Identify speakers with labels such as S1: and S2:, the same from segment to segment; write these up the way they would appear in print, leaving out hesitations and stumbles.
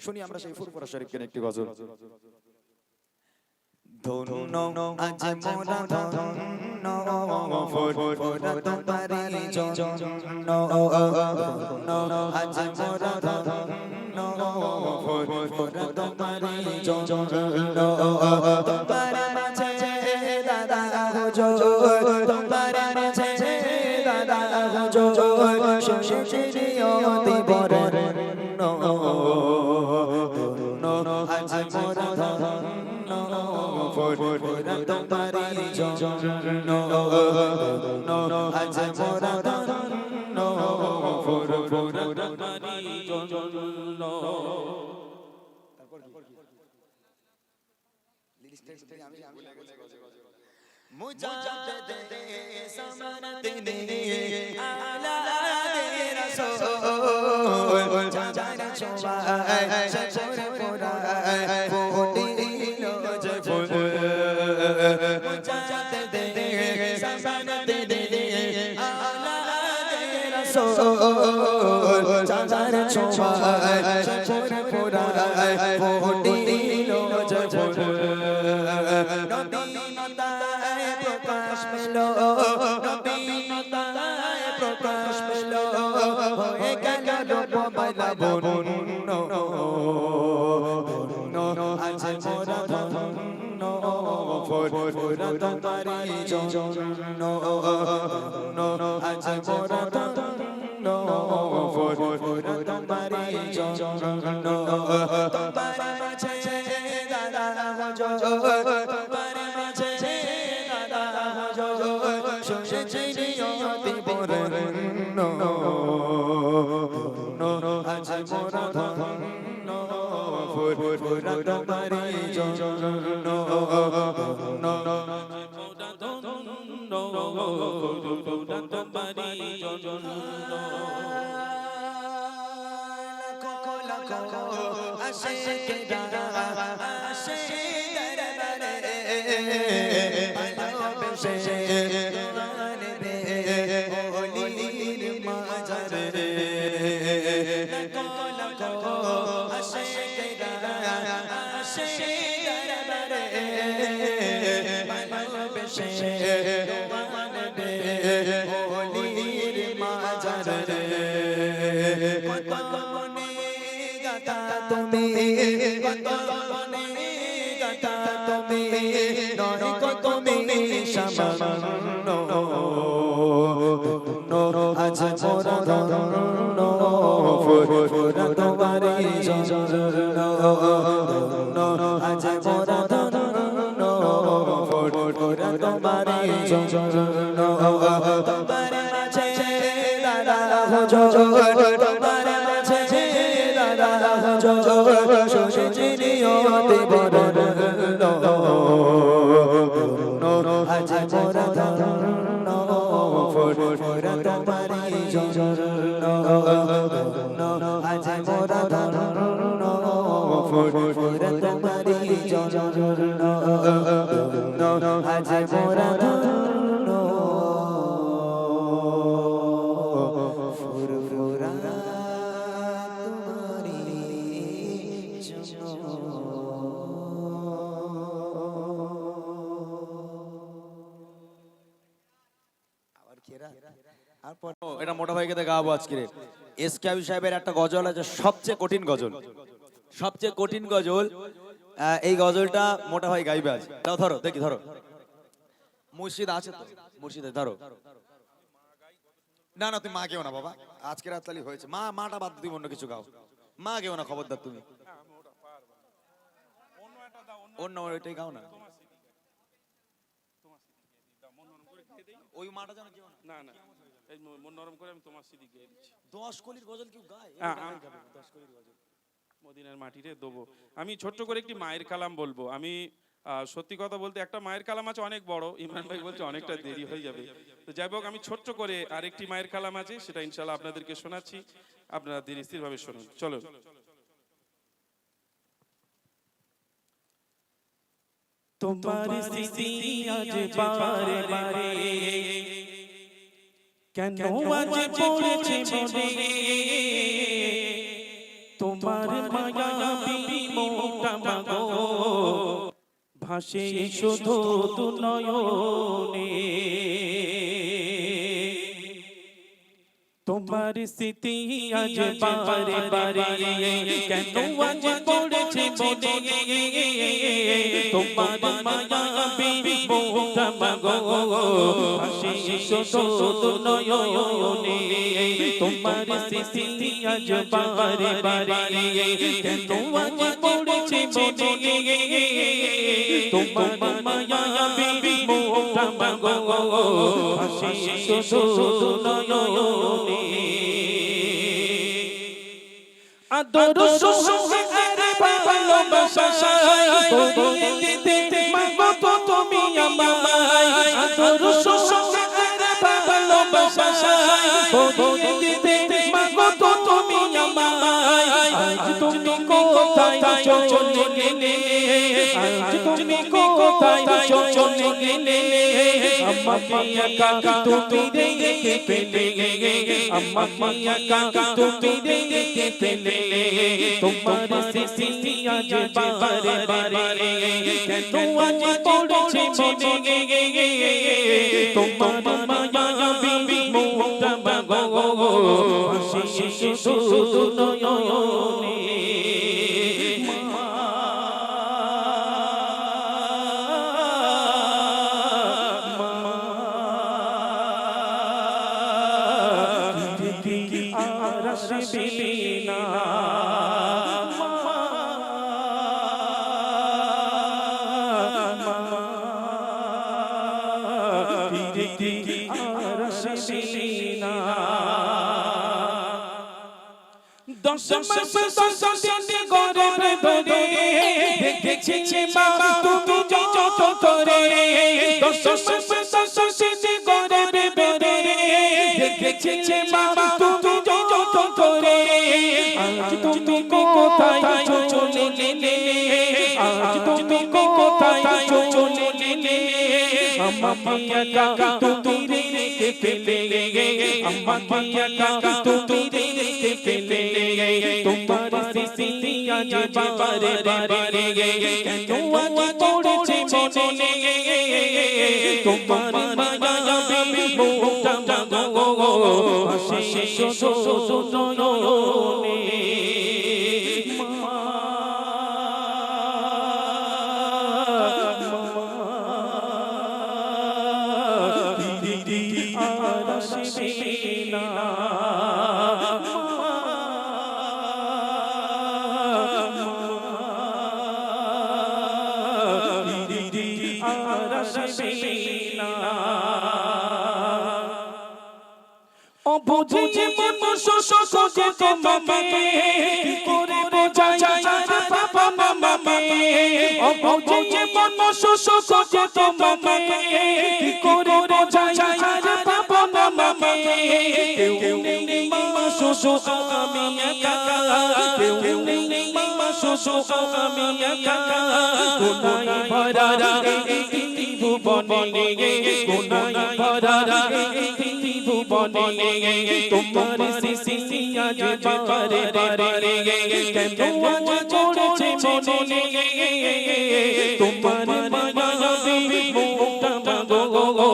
S1: শুনি আমরা সেই ফুরফুরা শরীফ কেন একটি গজল। ধন্য আজ মোরা ধন্য ফুরফুরা তোমারি জন্য, ধন্য আজ মোরা ধন্য ফুরফুরা তোমারি জন্য। তোমার মাঝে দাদা হুজুর, তোমার মাঝে দাদা হুজুর সুশীলিয়তি বরেণ্য, ধন্য আজ মোরা ধন্য ফুরফুরা তোমারি জন্য, ধন্য আজ মোরা ধন্য ফুরফুরা তোমারি জন্য। মুজাদ্দিদ সামানাতিনি আলা রাসূল, যার শোভায় শশর পুরায় ফুটিল যে ফুল। মুজাদ্দিদ সামানাতিনি আলা রাসূল, যার শোভায় শশর পুরায় ফুটিল যে ফুল। প্রকাশ পেলো, নবীনতায় প্রকাশ পেলো, হয়ে গেল রূপবালা বরুণ্য, ধন্য আজ মোরা ধন্য ফুরফুরা তোমারি জন্য, ধন্য আজ মোরা ধন্য ফুরফুরা তোমারি জন্য। তোমার মাঝে দাদা হুজুর, তোমার মাঝে সুশীলিয়তি বরেণ্য, ধন্য আজ মোরা ধন্য ফুরফুরা তোমারি জন্য, ধন্য মোরা ধন্য ফুরফুরা তোমারি জন্য। লাখো লাখো আশিকেরা আসে দরবারে, ভালোবেসে দোয়ানে ওলির মাঝারে। লাখো লাখো আশিকেরা আসে দরবারে, ভালোবেসে দোয়ানে ওলির মাঝারে। কত মনে গাতা তুমি, কত মনে গাতা তুমি, নয় কত তুমি সামান্য, ধন্য আজ মোরা ধন্য ফুরফুরা তোমারি জন্য, ধন্য আজ মোরা ধন্য ফুরফুরা তোমারি জন্য। তোমার মাঝে দাদা হুজুর, তোমার মাঝে দাদা হুজুর সুশীলিয়তি বরেণ্য, ধন্য আজ মোরা ধন্য ফুরফুরা তোমারি জন্য, ধন্য আজ মোরা ধন্য ফুরফুরা তোমারি জন্য, ধন্য আজ মোরা ধন্য ফুরফুরা তোমারি জন্য।
S2: এটা মোটা ভাইকে গাবো আজকে। এসকে আবি সাহেবের একটা গজল আছে, সবচেয়ে কঠিন গজল, সবচেয়ে কঠিন গজল। এই গজলটা মোটা ভাই গাইবে আজ। দাও ধরো দেখি, ধরো মুর্শিদ আছে তো, মুর্শিদে ধরো। না না তুমি মা কেউ না বাবা, আজকে রাত তালি হয়েছে। মাটা বাদ তুমি অন্য কিছু গাও, মা কেউ না, খবরদার তুমি অন্য ওইটাই গাও না। ওই মাটা যেন কেউ না, না এই মন নরম করে আমি তোমার সিডি গেয়ে দিচ্ছি। 10 কলির গজল কেউ গায়? 10 কলির গজল মদিনার মাটিতে দেবো। আমি ছোট্ট করে একটি মায়ের কালাম বলবো। আমি সত্যি কথা বলতে একটা মায়ের কালাম আছে অনেক বড়, ইমরান ভাই বলছে অনেকটা দেরি হয়ে যাবে, তো যাই হোক আমি ছোট্ট করে আরেকটি মায়ের কালাম আছে, সেটা ইনশাআল্লাহ আপনাদেরকে শোনাচ্ছি, আপনারা ধীরে স্থির ভাবে শুনুন। চলো।
S3: তোমার স্মৃতি আজ বারে বারে কেন আজ পড়েছে মনে, তোমার মায়া মাগো ভাসে শুধু তু নয়নে তোমার স্মৃতি আজ বারে বারে কেন আজ পড়েছে মনে তোমার মায়াবী মুখটা মাগো ভাসে শুধু তু নয়নে তোমার স্মৃতি আজ বারে বারে কেন আজ পড়েছে মনে তোমার মায়াবী মুখটা মাগো ভাসে শুধু তু নয়নে আদর সহকার ভালোবাসা করিয়ে দিতে মাগো তো তুমি আমায় আদর সহকার ভালোবাসা করিয়ে দিতে মাগো তো তুমি আমায় আজ তুমি কোথায় চলে গেলে আজ তুমি কোথায় চলে গেলে আমাকে একা তুমি রেখে ফেলে আমাকে একা তুমি রেখে ফেলে তোমার স্মৃতি আজ বারে বারে কেন আজ পড়েছে মনে তোমার মায়াবী মুখটা মাগো ভাসে শুধু নয়নে বিনা দশ মাস 10 দিন গর্ভে ধরে দেখেছি মা তুমি যত করে 10 মাস 10 দিন গর্ভে ধরে দেখেছি মা তুমি যত করে আজ তুমি কোথায় চলে গেলে আজ তুমি কোথায় চলে গেলে আমাকে একা তুমি রেখে ফেলে আমাকে একা তুমি রেখে ফেলে তোমার স্মৃতি আজ বারে বারে কেন আজ পড়েছে মনে তোমার মায়াবী মুখটা মাগো ভাসে শুধু নয়নে বুঝিয়ে মন শোষে তোমাকে কি করে বোঝাই বাবা মামাকে বুঝিয়ে মন শোষে তোমাকে কি করে বোঝাই বাবা মামাকে কেউ নেই মা শোষো আমি একা কেউ নেই মা শোষো আমি একা কোনাই ভরা এই ভুবনে কোনাই ভরা ভুবনে তোমার স্মৃতি আজ বারে বারে কেন আজ পড়েছে মনে তোমার মায়াবী মুখটা মাগো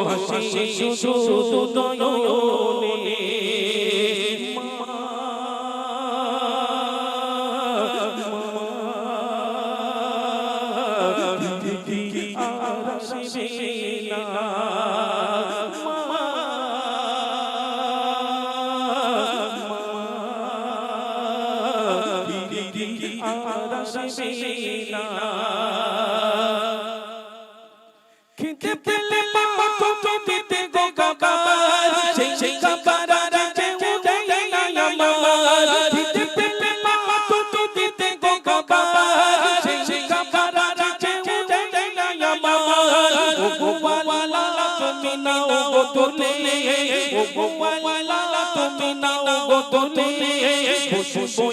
S3: ভাসে শুধু নয়নে খিদে পেলে মা তুমি দিতে গো খাবার সেই খাবার রাতে উদয় না আমার খিদে পেলে মা তুমি দিতে গো খাবার সেই খাবার রাতে উদয় না আমার ও গোয়ালা তুমি নাও গো তোলে ও গোয়ালা তুমি নাও গো তোলে বসবো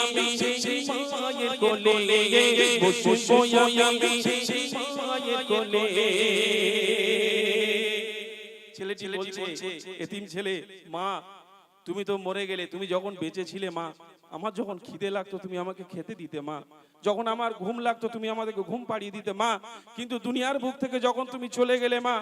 S3: আমি সেই মায়ের কোলে বসবো আমি সেই মায়ের কোলে ছেলেটি বলছে এতিম ছেলে মা
S2: তুমি তো মরে গেলে, তুমি যখন বেঁচে ছিলে মা, আমার যখন খিদে লাগতো তুমি আমাকে খেতে দিতে মা, যখন আমার ঘুম লাগতো তুমি আমাদেরকে ঘুম পাড়িয়ে দিতে মা। কিন্তু দুনিয়ার বুক থেকে যখন তুমি চলে গেলে মা,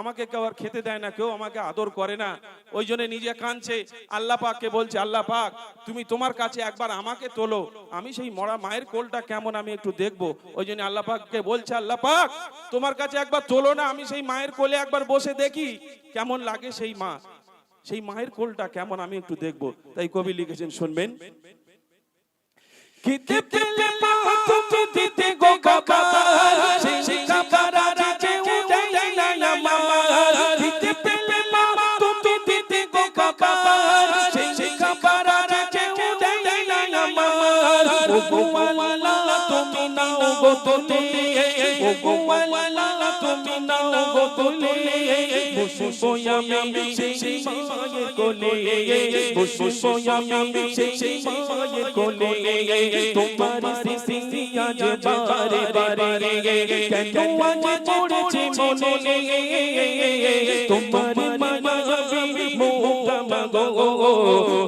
S2: আমাকে কেউ আর খেতে দেয় না, কেউ আমাকে আদর করে না। ওই জন্য নিজে কাঁদছে, আল্লাহ পাককে বলছে, আল্লাহ পাক তুমি তোমার কাছে একবার আমাকে তোলো, আমি সেই মরা মায়ের কোলটা কেমন আমি একটু দেখবো। ওই জন্য আল্লাহ পাককে বলছে, আল্লাহ পাক তোমার কাছে একবার তোলো না, আমি সেই মায়ের কোলে একবার বসে দেখি কেমন লাগে সেই মা, সেই মায়ের কোলটা কেমন আমি একটু দেখবো। তাই কবি লিখেছেন, শুনবেন।
S3: খিদে পেলে মা তুমি দিতে গো খাবার, সেই খাবার আজ কেউ দেয় না আমার। খিদে পেলে মা তুমি দিতে গো খাবার, সেই খাবার আজ কেউ দেয় না আমার। ও গো আল্লাহ তুমি নাও গো তুলে, ও গো আল্লাহ তুমি নাও গো তুলে, বসবো আমি সেই মায়ের কোলে, বসবো আমি সেই মায়ের কোলে। তোমার স্মৃতি আজ বারে বারে কেন আজ পড়েছে মনে, তোমার মায়াবী মুখটা মাগো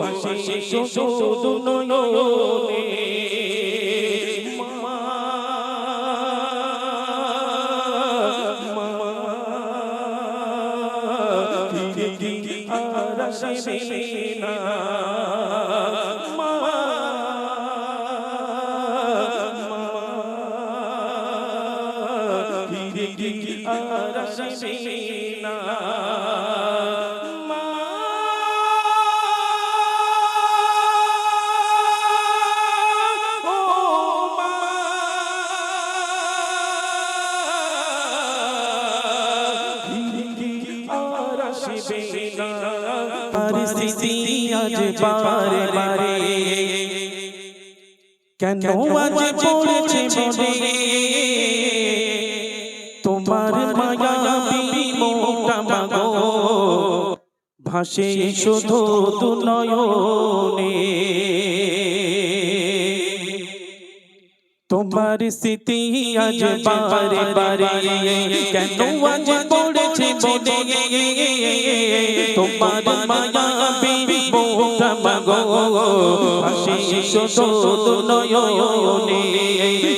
S3: ভাসে শুধু নয়নে। আর আসবে না আর আসবে না মা। ও মা আর আসবে না। পরিস্থিতি আজ বারে বারে কেন আজ পড়েছে মনে, তোমার মায়াবী মুখটা মাগো ভাসে শুধু দু নয়নে। তোমার স্মৃতি আজ বারে বারে কেন আজ পড়েছে মনে, তোমার মায়াবী মুখটা মাগো ভাসে শুধু দু নয়নে।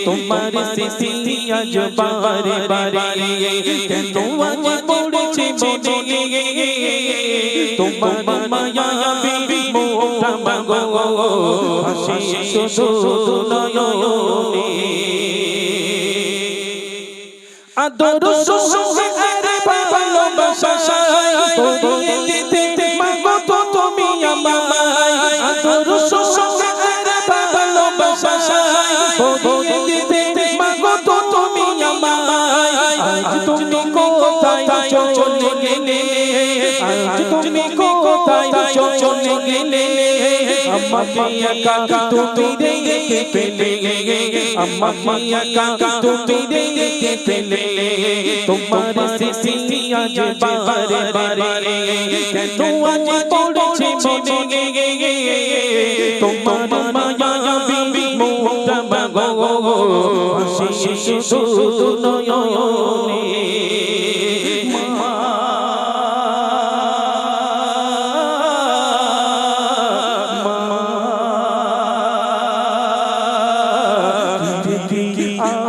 S3: তোমার স্মৃতি আজ বারে বারে কেন আজ পড়েছে মনে, তোমার মায়াবী মুখটা মাগো ভাসে শুধু দু নয়নে। আদর সোহাগে ভালোবাসা পড়িয়ে দিতে মাগো তো তুমি আমায়, আদর সোহাগে ভালোবাসা পড়িয়ে দিতে মাগো তো তুমি আমায়। আজ তুমি কোথায় চলে গেলে, আজ তুমি কোথায় চলে গেলে, আমাকে একা তুমি রেখে ফেলে, আমাকে একা তুমি রেখে ফেলে। তোমার স্মৃতি আজ বারে বারে কেন আজ পড়েছে মনে, তোমার মায়াবী মুখটা মাগো ভাসে শুধু নয়নে।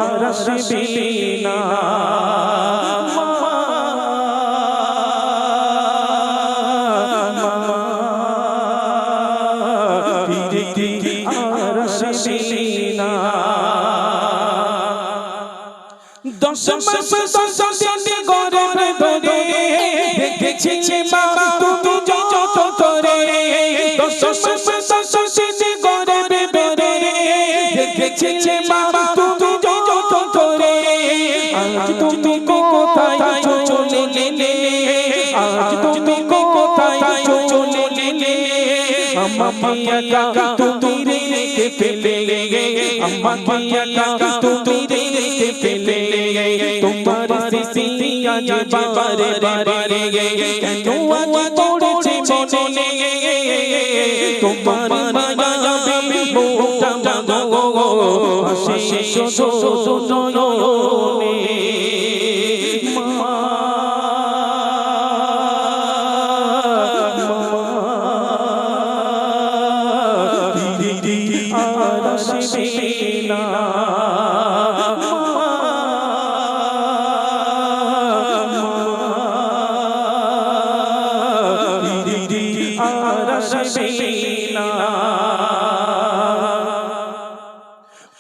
S3: আর আসবে না আর আসবে না। 10 মাস 10 দিন গর্ভে ধরে দেখেছি মা তুমি যত করে, 10 মাস 10 দিন গর্ভে ধরে দেখেছি মা তুমি যত করে। আজ তুমি কোথায় চলে গেলে, আজ তুমি কোথায় চলে গেলে, আমাকে একা তুমি রেখে ফেলে, আমাকে একা তুমি রেখে ফেলে। তোমার স্মৃতি আজ বারে বারে কেন আজ পড়েছে মনে, তোমার মায়াবী মুখটা মাগো ভাসে শুধু নয়নে। মা না আর আসবে না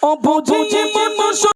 S3: ও বুঝিয়ে